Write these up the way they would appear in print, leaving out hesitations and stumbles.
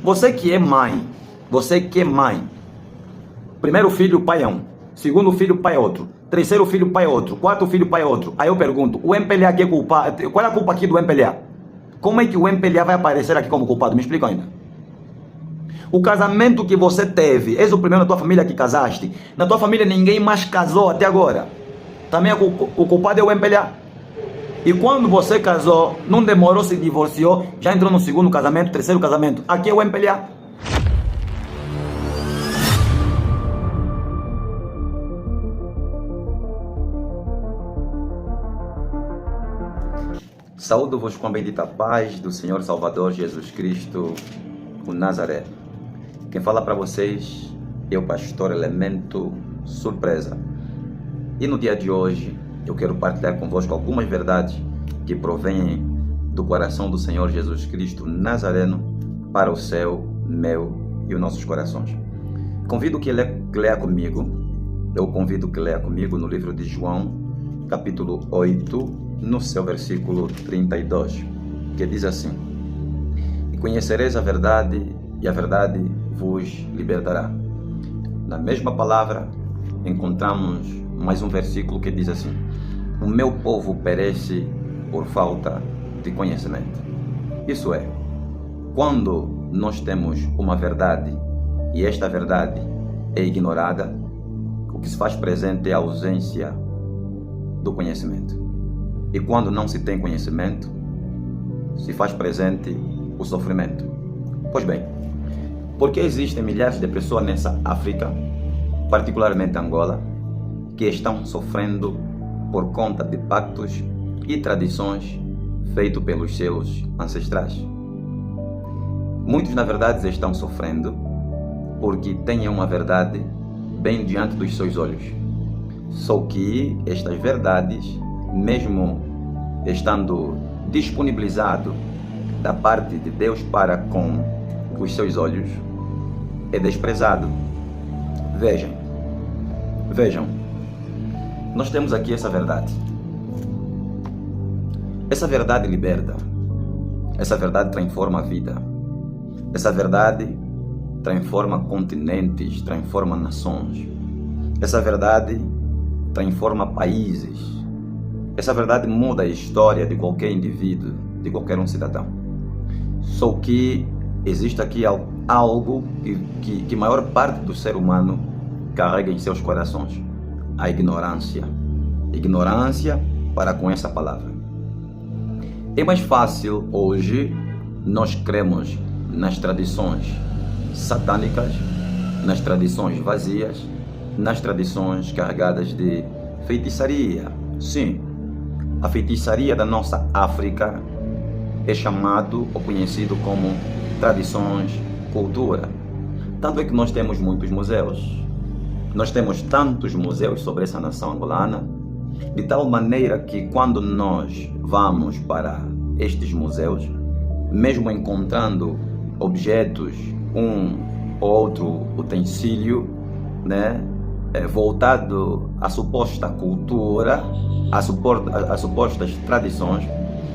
Você que é mãe, primeiro filho, pai é um, segundo filho, pai é outro, terceiro filho, pai é outro, quarto filho, pai é outro. Aí eu pergunto, o MPLA aqui é culpado? Qual é a culpa aqui do MPLA? Como é que o MPLA vai aparecer aqui como culpado? Me explica ainda. O casamento que você teve, és o primeiro na tua família que casaste. Na tua família ninguém mais casou até agora. Também o culpado é o MPLA. E quando você casou, não demorou, se divorciou, já entrou no segundo casamento, terceiro casamento. Aqui é o MPLA. Saúdo-vos com a bendita paz do Senhor Salvador Jesus Cristo, o Nazaré. Quem fala para vocês é o pastor Elemento Surpresa. E no dia de hoje eu quero partilhar convosco algumas verdades que provêm do coração do Senhor Jesus Cristo Nazareno para o seu, meu e os nossos corações. Convido que leia comigo, no livro de João, capítulo 8, no seu versículo 32, que diz assim: E conhecereis a verdade, e a verdade vos libertará. Na mesma palavra, encontramos mais um versículo que diz assim: O meu povo perece por falta de conhecimento. Isso é, quando nós temos uma verdade e esta verdade é ignorada, o que se faz presente é a ausência do conhecimento. E quando não se tem conhecimento, se faz presente o sofrimento. Pois bem, porque existem milhares de pessoas nessa África, particularmente Angola, que estão sofrendo por conta de pactos e tradições feitos pelos seus ancestrais. Muitos, na verdade, estão sofrendo porque têm uma verdade bem diante dos seus olhos. Só que estas verdades, mesmo estando disponibilizado da parte de Deus para com os seus olhos, é desprezado. Vejam, nós temos aqui essa verdade. Essa verdade liberta. Essa verdade transforma a vida. Essa verdade transforma continentes, transforma nações. Essa verdade transforma países. Essa verdade muda a história de qualquer indivíduo, de qualquer um cidadão. Só que existe aqui algo que a maior parte do ser humano carrega em seus corações: a ignorância. Ignorância para com essa palavra. É mais fácil hoje nós cremos nas tradições satânicas, nas tradições vazias, nas tradições carregadas de feitiçaria. Sim, a feitiçaria da nossa África é chamado ou conhecido como tradições, cultura. Tanto é que nós temos muitos museus. Nós temos tantos museus sobre essa nação angolana, de tal maneira que quando nós vamos para estes museus, mesmo encontrando objetos, um ou outro utensílio, voltado à suposta cultura, às supostas tradições,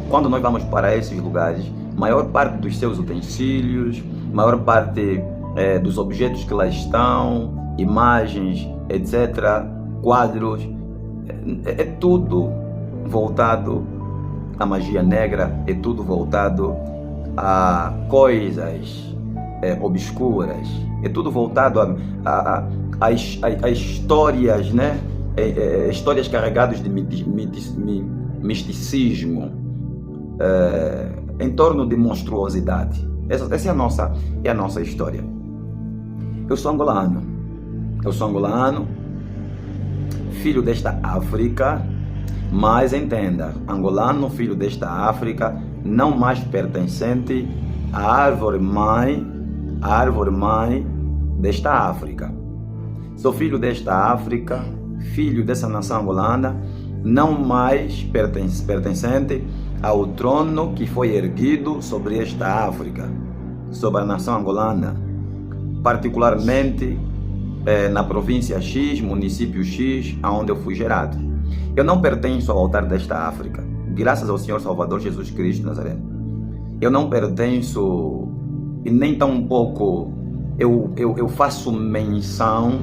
quando nós vamos para esses lugares, maior parte dos seus utensílios, maior parte dos objetos que lá estão, imagens, etc., quadros, é tudo voltado à magia negra, é tudo voltado a coisas obscuras, é tudo voltado a histórias, histórias carregadas de misticismo, em torno de monstruosidade. Essa é a nossa história. Eu sou angolano, filho desta África, mas entenda, angolano, filho desta África, não mais pertencente à árvore mãe desta África. Sou filho desta África, filho dessa nação angolana, não mais pertencente ao trono que foi erguido sobre esta África, sobre a nação angolana, particularmente na província X, município X, aonde eu fui gerado. Eu não pertenço ao altar desta África, graças ao Senhor Salvador Jesus Cristo Nazareno. Eu não pertenço e nem tão pouco eu faço menção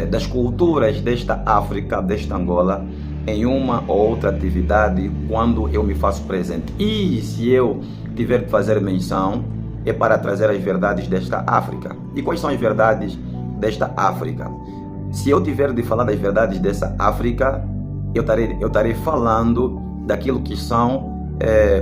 das culturas desta África, desta Angola, em uma ou outra atividade quando eu me faço presente. E se eu tiver que fazer menção, é para trazer as verdades desta África. E quais são as verdades desta África? Se eu tiver de falar das verdades dessa África, eu estarei falando daquilo que são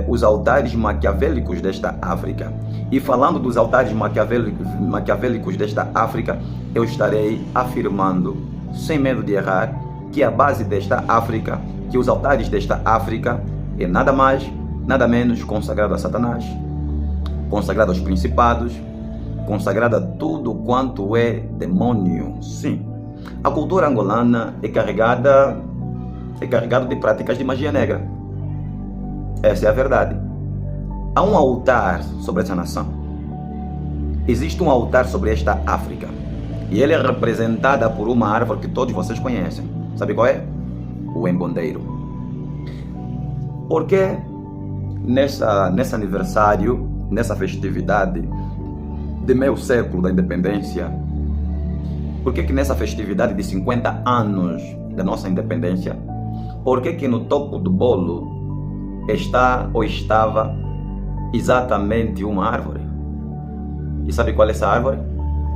os altares maquiavélicos desta África. E falando dos altares maquiavélicos desta África, eu estarei afirmando, sem medo de errar, que a base desta África, que os altares desta África é nada mais, nada menos consagrado a Satanás, consagrado aos principados, consagrado a tudo quanto é demônio. Sim, a cultura angolana é carregada de práticas de magia negra. Essa é a verdade. Há um altar sobre essa nação. Existe um altar sobre esta África. E ele é representada por uma árvore que todos vocês conhecem. Sabe qual é? O embondeiro. Porque nesse aniversário, nessa festividade de meio século da independência, por que nessa festividade de 50 anos da nossa independência, por que no topo do bolo está ou estava exatamente uma árvore? E sabe qual é essa árvore?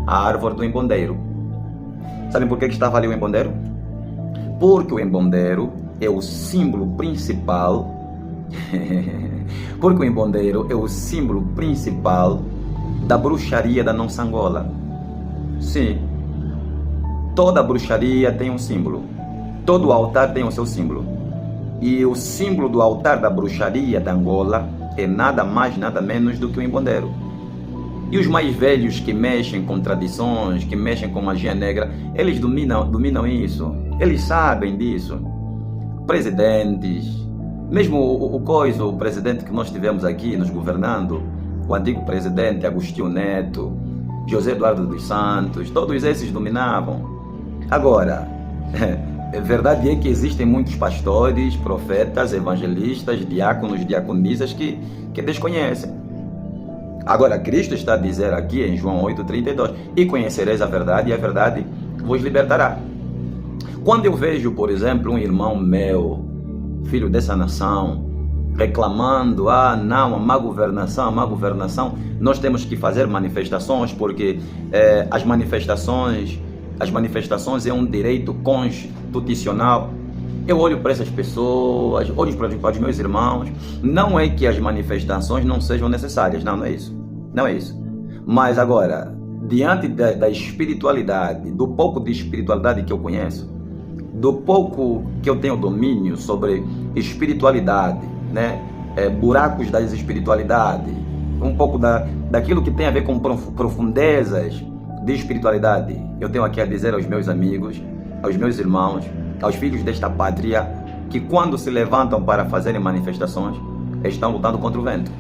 A árvore do embondeiro. Sabem por que estava ali o embondeiro? Porque o embondeiro é o símbolo principal porque o embondeiro é o símbolo principal da bruxaria da nossa Angola. Sim, toda bruxaria tem um símbolo, todo altar tem o seu símbolo. E o símbolo do altar da bruxaria da Angola é nada mais, nada menos do que o embondeiro. E os mais velhos que mexem com tradições, que mexem com magia negra, eles dominam isso. Eles sabem disso. Presidentes, mesmo o presidente que nós tivemos aqui nos governando, o antigo presidente Agostinho Neto, José Eduardo dos Santos, todos esses dominavam. Agora, a verdade é que existem muitos pastores, profetas, evangelistas, diáconos, diaconisas que desconhecem. Agora, Cristo está a dizer aqui em João 8,32, e conhecereis a verdade, e a verdade vos libertará. Quando eu vejo, por exemplo, um irmão meu, filho dessa nação, reclamando, não, a má governação, nós temos que fazer manifestações, porque as manifestações é um direito constitucional. Eu olho para essas pessoas, olho para os meus irmãos, não é que as manifestações não sejam necessárias, não é isso. Não é isso. Mas agora, diante da espiritualidade, do pouco de espiritualidade que eu conheço, do pouco que eu tenho domínio sobre espiritualidade, né? Buracos das espiritualidades, um pouco daquilo que tem a ver com profundezas de espiritualidade, eu tenho aqui a dizer aos meus amigos, aos meus irmãos, aos filhos desta pátria, que quando se levantam para fazerem manifestações, estão lutando contra o vento.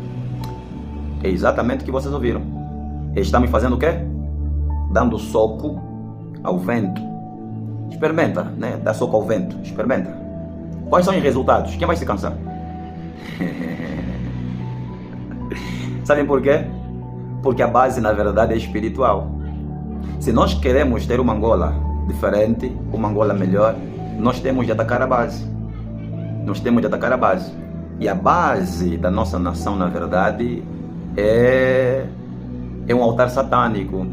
É exatamente o que vocês ouviram. Estão me fazendo o quê? Dando soco ao vento. Experimenta, né? Dá soco ao vento. Experimenta. Quais são os resultados? Quem vai se cansar? Sabem por quê? Porque a base, na verdade, é espiritual. Se nós queremos ter uma Angola diferente, uma Angola melhor, nós temos de atacar a base. Nós temos de atacar a base. E a base da nossa nação, na verdade, é um altar satânico.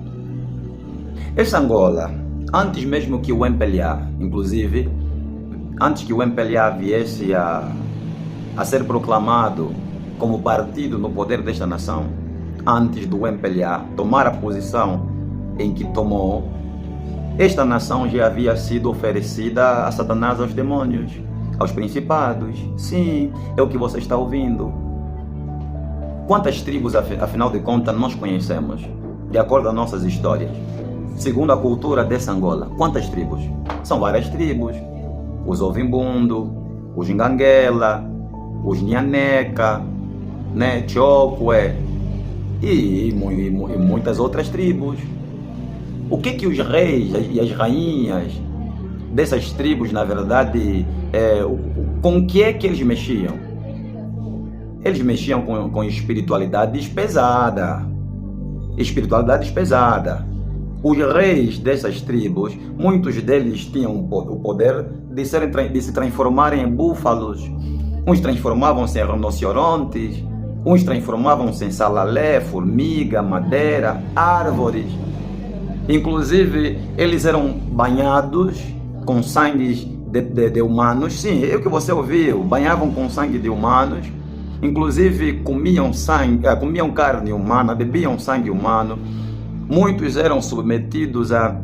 Essa Angola, antes mesmo que o MPLA, inclusive, antes que o MPLA viesse a ser proclamado como partido no poder desta nação, antes do MPLA tomar a posição em que tomou, esta nação já havia sido oferecida a Satanás, aos demônios, aos principados. Sim, é o que você está ouvindo. Quantas tribos, afinal de contas, nós conhecemos, de acordo com as nossas histórias? Segundo a cultura dessa Angola, quantas tribos? São várias tribos. Os Ovimbundo, os Nganguela, os Nhaneca, né, Chokwe e muitas outras tribos. O que os reis e as rainhas dessas tribos, na verdade, com o que é que eles mexiam? Eles mexiam com espiritualidades pesadas. espiritualidade pesada. Os reis dessas tribos, muitos deles tinham o poder de se transformarem em búfalos. Uns transformavam-se em rinocerontes, uns transformavam-se em salalé, formiga, madeira, árvores. Inclusive, eles eram banhados com sangue de humanos. Sim, é o que você ouviu, banhavam com sangue de humanos. Inclusive, comiam carne humana, bebiam sangue humano. Muitos eram submetidos a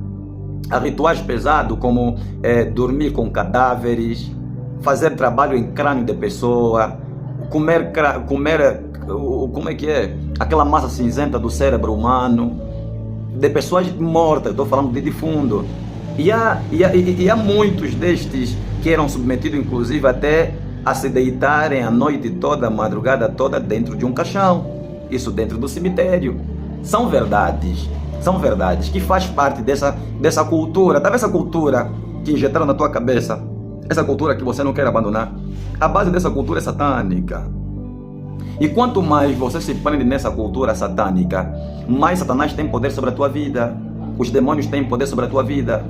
rituais pesados, como dormir com cadáveres, fazer trabalho em crânio de pessoa, comer como é que é? Aquela massa cinzenta do cérebro humano, de pessoas mortas, estou falando de defunto. E há muitos destes que eram submetidos, inclusive, até a se deitarem a noite toda, a madrugada toda, dentro de um caixão. Isso dentro do cemitério. São verdades que faz parte dessa cultura. Sabe essa cultura que injetaram na tua cabeça? Essa cultura que você não quer abandonar? A base dessa cultura é satânica. E quanto mais você se prende nessa cultura satânica, mais Satanás tem poder sobre a tua vida. Os demônios têm poder sobre a tua vida.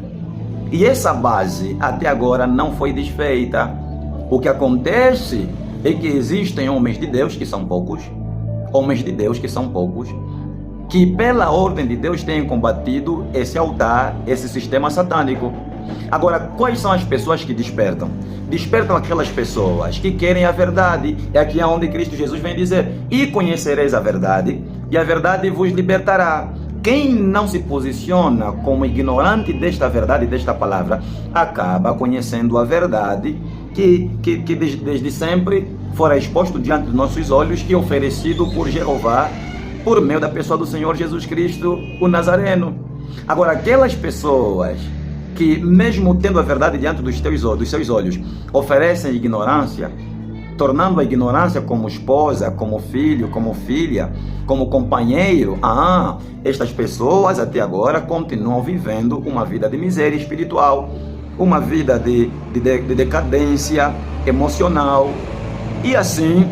E essa base até agora não foi desfeita. O que acontece é que existem homens de Deus que são poucos, que pela ordem de Deus têm combatido esse altar, esse sistema satânico. Agora, quais são as pessoas que despertam? Despertam aquelas pessoas que querem a verdade. É aqui onde Cristo Jesus vem dizer: e conhecereis a verdade, e a verdade vos libertará. Quem não se posiciona como ignorante desta verdade, desta palavra, acaba conhecendo a verdade que desde sempre fora exposto diante dos nossos olhos e oferecido por Jeová, por meio da pessoa do Senhor Jesus Cristo, o Nazareno. Agora, aquelas pessoas que, mesmo tendo a verdade diante dos seus olhos, oferecem ignorância, tornando a ignorância como esposa, como filho, como filha, como companheiro, estas pessoas até agora continuam vivendo uma vida de miséria espiritual, uma vida de decadência emocional, e assim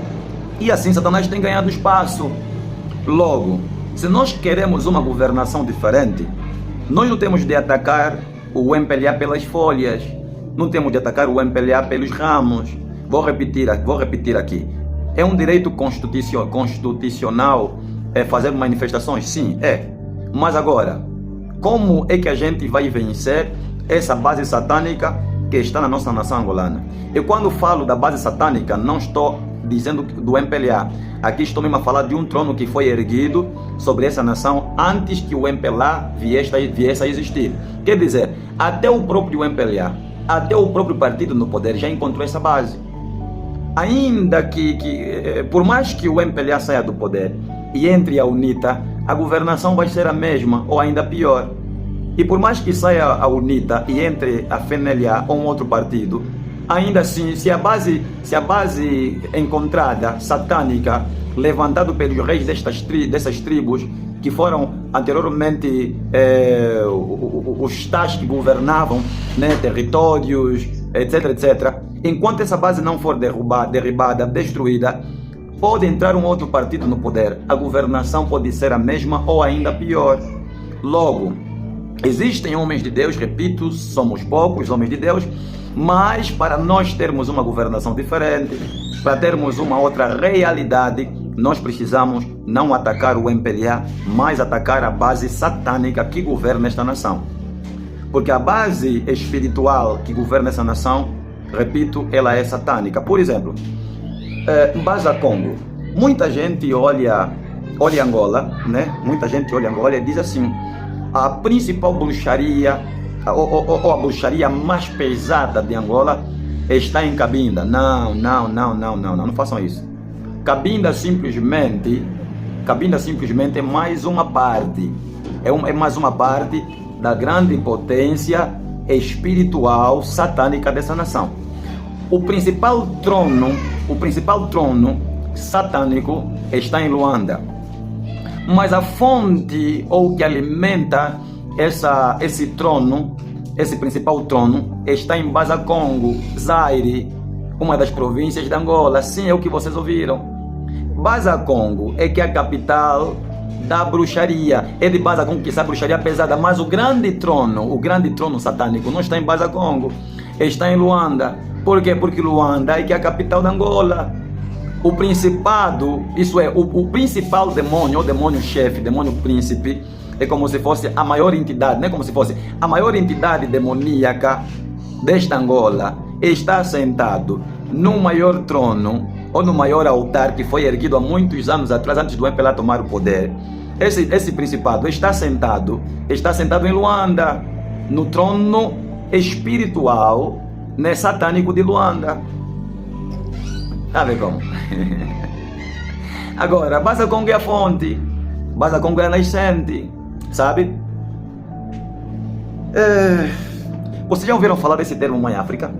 Satanás tem ganhado espaço. Logo, se nós queremos uma governação diferente, nós não temos de atacar o MPLA pelas folhas, não temos de atacar o MPLA pelos ramos. Vou repetir aqui. É um direito constitucional fazer manifestações? Sim, é. Mas agora, como é que a gente vai vencer essa base satânica que está na nossa nação angolana? Eu, quando falo da base satânica, não estou dizendo do MPLA. Aqui estou mesmo a falar de um trono que foi erguido sobre essa nação antes que o MPLA viesse a existir. Quer dizer, até o próprio MPLA, até o próprio partido no poder já encontrou essa base. Ainda que por mais que o MPLA saia do poder e entre a UNITA, a governação vai ser a mesma ou ainda pior. E por mais que saia a UNITA e entre a FNLA ou um outro partido, ainda assim, se a base encontrada, satânica, levantada pelos reis dessas tribos, que foram anteriormente os tais que governavam, né, territórios, etc. Enquanto essa base não for derribada, destruída, pode entrar um outro partido no poder. A governação pode ser a mesma ou ainda pior. Logo, existem homens de Deus, repito, somos poucos homens de Deus, mas para nós termos uma governação diferente, para termos uma outra realidade, nós precisamos não atacar o MPLA, mas atacar a base satânica que governa esta nação. Porque a base espiritual que governa essa nação, repito, ela é satânica. Por exemplo, Mbaza Congo. Muita gente olha Angola, né? Muita gente olha Angola e diz assim: a principal bruxaria, ou a bruxaria mais pesada de Angola está em Cabinda. Não façam isso. Cabinda simplesmente é mais uma parte, é mais uma parte da grande potência espiritual satânica dessa nação. O principal trono satânico está em Luanda, mas a fonte ou que alimenta esse principal trono está em Mbaza Congo, Zaire, uma das províncias de Angola. Sim, é o que vocês ouviram. Mbaza Congo é que é a capital da bruxaria. É de Baza-Congo que está a bruxaria pesada, mas o grande trono satânico não está em Baza-Congo, está em Luanda. Por quê? Porque Luanda é que é a capital da Angola. O principado, isso é, o principal demônio, o demônio-chefe, demônio príncipe, é como se fosse a maior entidade, não é como se fosse a maior entidade demoníaca desta Angola, está sentado no maior trono, ou no maior altar que foi erguido há muitos anos atrás, antes do MPLA tomar o poder. Esse principado está sentado em Luanda, no trono espiritual, né, satânico de Luanda. Tá vendo como? Agora, Baza-Congo é a fonte, Baza-Congo é a nascente, sabe? Vocês já ouviram falar desse termo Mãe África?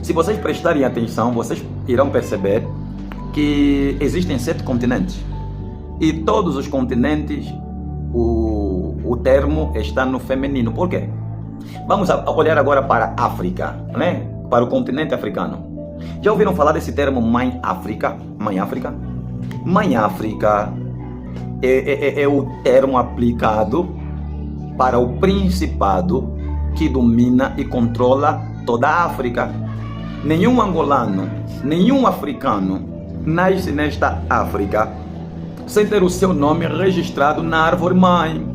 Se vocês prestarem atenção, vocês irão perceber que existem 7 continentes. E todos os continentes, o termo está no feminino. Por quê? Vamos olhar agora para a África, né? Para o continente africano. Já ouviram falar desse termo Mãe África? Mãe África? Mãe África é o termo aplicado para o principado que domina e controla toda a África. Nenhum angolano, nenhum africano nasce nesta África sem ter o seu nome registrado na árvore mãe.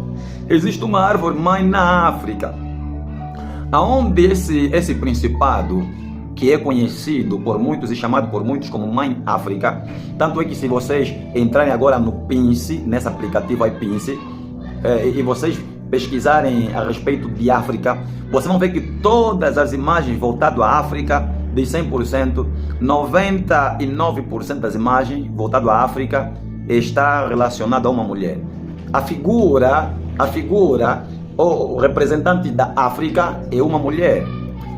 Existe uma árvore mãe na África, aonde esse principado, que é conhecido por muitos e chamado por muitos como Mãe África, tanto é que se vocês entrarem agora no Pince, nesse aplicativo aí Pince, e vocês pesquisarem a respeito de África, vocês vão ver que todas as imagens voltadas à África, de 100%, 99% das imagens voltadas à África está relacionada a uma mulher. A figura, o representante da África é uma mulher.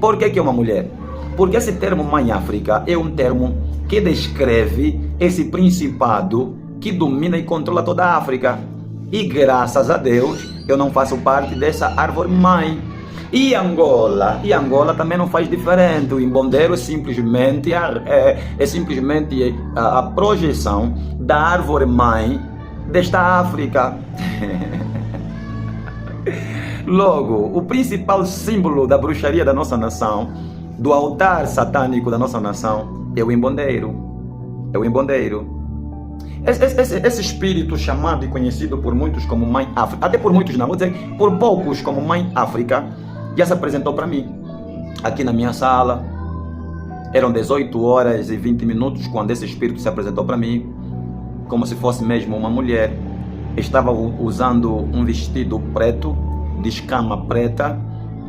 Por que é uma mulher? Porque esse termo Mãe África é um termo que descreve esse principado que domina e controla toda a África. E graças a Deus eu não faço parte dessa árvore mãe. E Angola também não faz diferente. O Imbondeiro é simplesmente a projeção da árvore mãe desta África. Logo, o principal símbolo da bruxaria da nossa nação, do altar satânico da nossa nação, é o Imbondeiro. É o Imbondeiro. Esse espírito chamado e conhecido por muitos como Mãe África, até por muitos não, vou dizer por poucos como Mãe África, já se apresentou para mim, aqui na minha sala. Eram 18 horas e 20 minutos quando esse espírito se apresentou para mim, como se fosse mesmo uma mulher. Estava usando um vestido preto, de escama preta,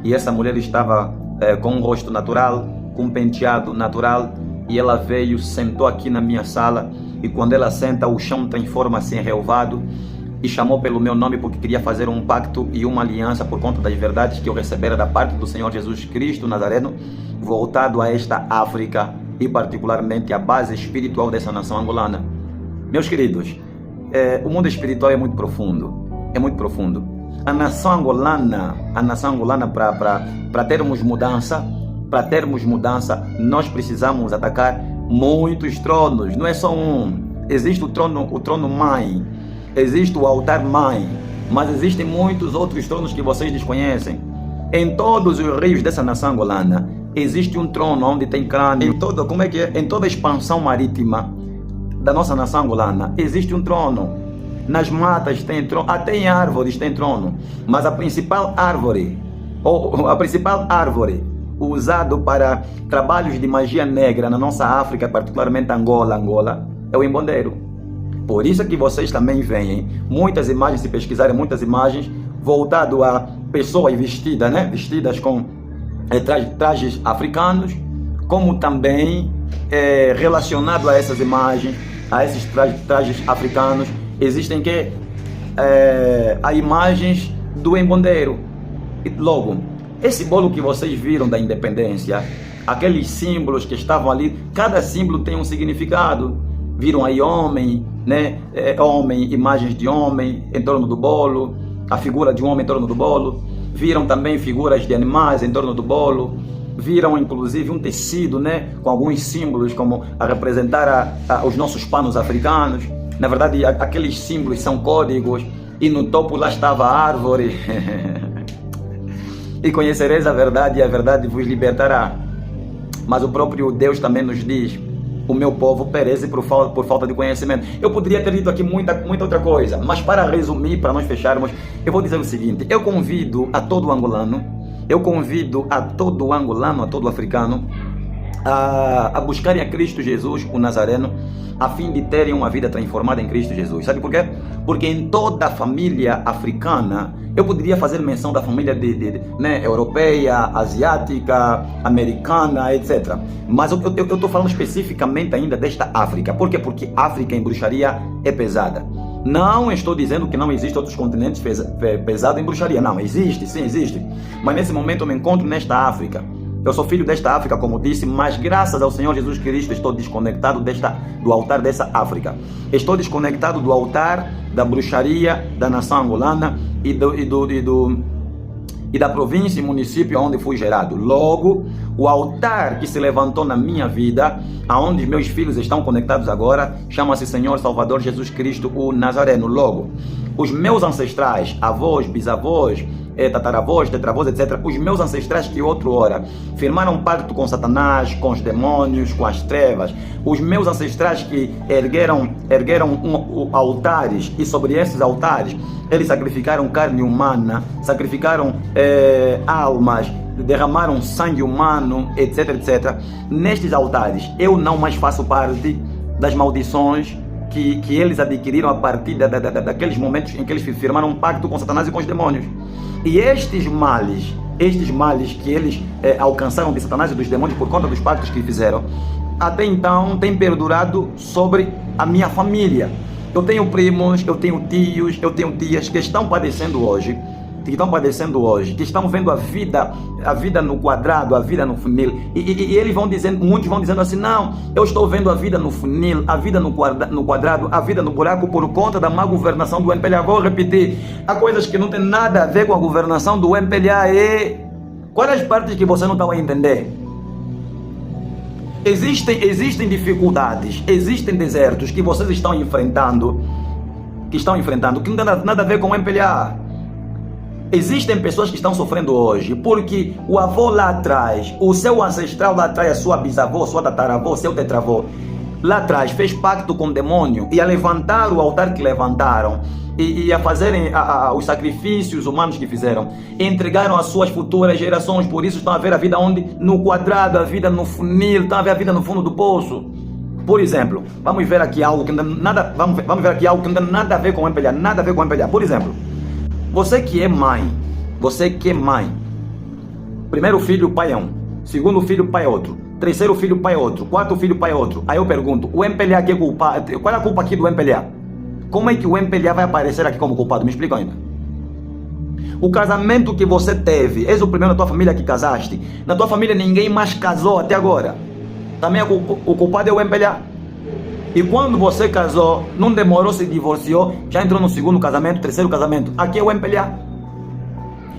e essa mulher estava com um rosto natural, com um penteado natural, e ela veio, sentou aqui na minha sala, e quando ela senta, o chão transforma-se em relvado, e chamou pelo meu nome porque queria fazer um pacto e uma aliança por conta das verdades que eu recebera da parte do Senhor Jesus Cristo Nazareno, voltado a esta África e particularmente a base espiritual dessa nação angolana. Meus queridos, o mundo espiritual é muito profundo, A nação angolana, para termos mudança, nós precisamos atacar muitos tronos, não é só um. Existe o trono mãe, existe o altar mãe, mas existem muitos outros tronos que vocês desconhecem. Em todos os rios dessa nação angolana existe um trono onde tem crânio. Em toda a expansão marítima da nossa nação angolana existe um trono. Nas matas tem trono, até em árvores tem trono. Mas a principal árvore usado para trabalhos de magia negra na nossa África, particularmente Angola, é o Imbondeiro. Por isso é que vocês também veem muitas imagens, se pesquisarem muitas imagens, voltado a pessoas vestidas, vestidas com trajes africanos, como também relacionado a essas imagens, a esses trajes africanos, existem há imagens do Imbondeiro. Logo, esse bolo que vocês viram da independência, aqueles símbolos que estavam ali, cada símbolo tem um significado. Viram aí homem, homem, imagens de homem em torno do bolo, a figura de um homem em torno do bolo. Viram também figuras de animais em torno do bolo. Viram inclusive um tecido, com alguns símbolos como a representar os nossos panos africanos. Na verdade, aqueles símbolos são códigos, e no topo lá estava a árvore. E conhecereis a verdade, e a verdade vos libertará. Mas o próprio Deus também nos diz: o meu povo perece por falta de conhecimento. Eu poderia ter dito aqui muita outra coisa, mas para resumir, para nós fecharmos, eu vou dizer o seguinte: eu convido a todo angolano, a todo africano, a buscarem a Cristo Jesus, o Nazareno, a fim de terem uma vida transformada em Cristo Jesus. Sabe por quê? Porque em toda a família africana, eu poderia fazer menção da família europeia, asiática, americana, etc. Mas eu estou falando especificamente ainda desta África. Por quê? Porque África em bruxaria é pesada. Não estou dizendo que não existem outros continentes pesados em bruxaria. Não, existe, sim, existe. Mas nesse momento eu me encontro nesta África. Eu sou filho desta África, como disse, mas graças ao Senhor Jesus Cristo estou desconectado do altar dessa África. Estou desconectado do altar da bruxaria da nação angolana e da província e município onde fui gerado. Logo, o altar que se levantou na minha vida, aonde meus filhos estão conectados agora, chama-se Senhor Salvador Jesus Cristo, o Nazareno. Logo, os meus ancestrais, avós, bisavós, tataravós, tetravós, etc., os meus ancestrais que outrora firmaram pacto com Satanás, com os demônios, com as trevas, os meus ancestrais que ergueram altares, e sobre esses altares eles sacrificaram carne humana, sacrificaram almas, derramaram sangue humano, etc, etc. Nestes altares eu não mais faço parte das maldições que eles adquiriram a partir daqueles momentos em que eles firmaram um pacto com Satanás e com os demônios. E estes males que eles alcançaram de Satanás e dos demônios por conta dos pactos que fizeram, até então têm perdurado sobre a minha família. Eu tenho primos, eu tenho tios, eu tenho tias que estão padecendo hoje, que estão vendo a vida no quadrado, a vida no funil, e eles muitos vão dizendo assim: não, eu estou vendo a vida no funil, a vida no quadrado, a vida no buraco por conta da má governação do MPLA. Vou repetir, há coisas que não tem nada a ver com a governação do MPLA. Quais as partes que você não está a entender? Existem dificuldades, existem desertos que vocês estão enfrentando, que não tem nada a ver com o MPLA. Existem pessoas que estão sofrendo hoje porque o avô lá atrás, o seu ancestral lá atrás, a sua bisavó, sua tataravó, seu tetravô, lá atrás fez pacto com o demônio, e a levantar o altar que levantaram e a fazerem os sacrifícios humanos que fizeram, entregaram as suas futuras gerações. Por isso estão a ver a vida onde? No quadrado, a vida no funil, estão a ver a vida no fundo do poço. Por exemplo, vamos ver aqui algo que não tem nada a ver com o MPLA, nada a ver com o MPLA. Por exemplo, você que é mãe, primeiro filho, pai é um, segundo filho, pai é outro, terceiro filho, pai é outro, quarto filho, pai é outro. Aí eu pergunto, o MPLA que é culpado? Qual é a culpa aqui do MPLA? Como é que o MPLA vai aparecer aqui como culpado? Me explica ainda. O casamento que você teve, és o primeiro na tua família que casaste, na tua família ninguém mais casou até agora, também o culpado é o MPLA. E quando você casou, não demorou, se divorciou, já entrou no segundo casamento, terceiro casamento, aqui é o MPLA.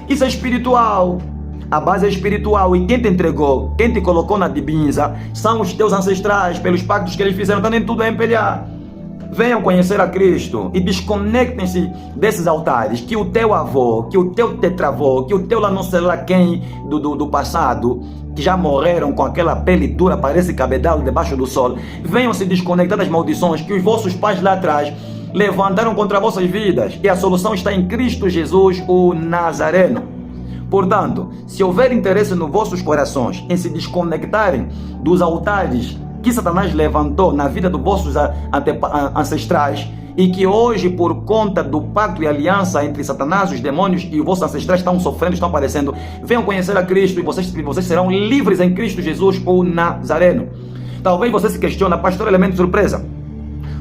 Isso é espiritual, a base é espiritual, e quem te entregou, quem te colocou na dibinza, são os teus ancestrais, pelos pactos que eles fizeram, também tudo é MPLA. Venham conhecer a Cristo e desconectem-se desses altares, que o teu avô, que o teu tetravô, que o teu lá não sei lá quem do passado, que já morreram com aquela pele dura, parece cabedal debaixo do sol, venham se desconectar das maldições que os vossos pais lá atrás levantaram contra vossas vidas, e a solução está em Cristo Jesus, o Nazareno. Portanto, se houver interesse nos vossos corações em se desconectarem dos altares que Satanás levantou na vida dos vossos ancestrais, e que hoje, por conta do pacto e aliança entre Satanás, os demônios e os vossos ancestrais, estão sofrendo, estão padecendo, venham conhecer a Cristo, e vocês serão livres em Cristo Jesus, o Nazareno. Talvez você se questione: pastor, elemento surpresa,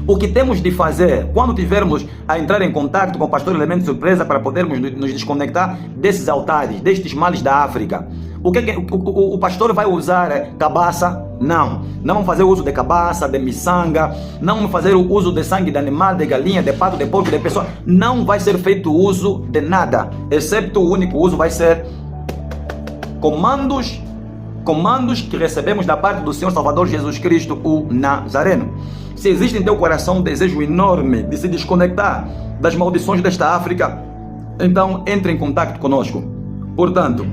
o que temos de fazer quando tivermos a entrar em contato com o pastor elemento surpresa para podermos nos desconectar desses altares, destes males da África? O pastor vai usar cabaça? Não vamos fazer uso de cabaça, de miçanga, não vamos fazer o uso de sangue de animal, de galinha, de pato, de porco, de pessoa. Não vai ser feito uso de nada, excepto o único uso vai ser comandos que recebemos da parte do Senhor Salvador Jesus Cristo, o Nazareno. Se existe em teu coração um desejo enorme de se desconectar das maldições desta África, então entre em contato conosco. Portanto,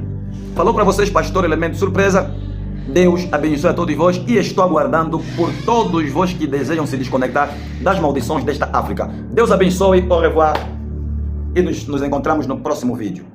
falou para vocês, pastor Elemento Surpresa. Deus abençoe a todos vós e estou aguardando por todos vós que desejam se desconectar das maldições desta África. Deus abençoe, au revoir e nos encontramos no próximo vídeo.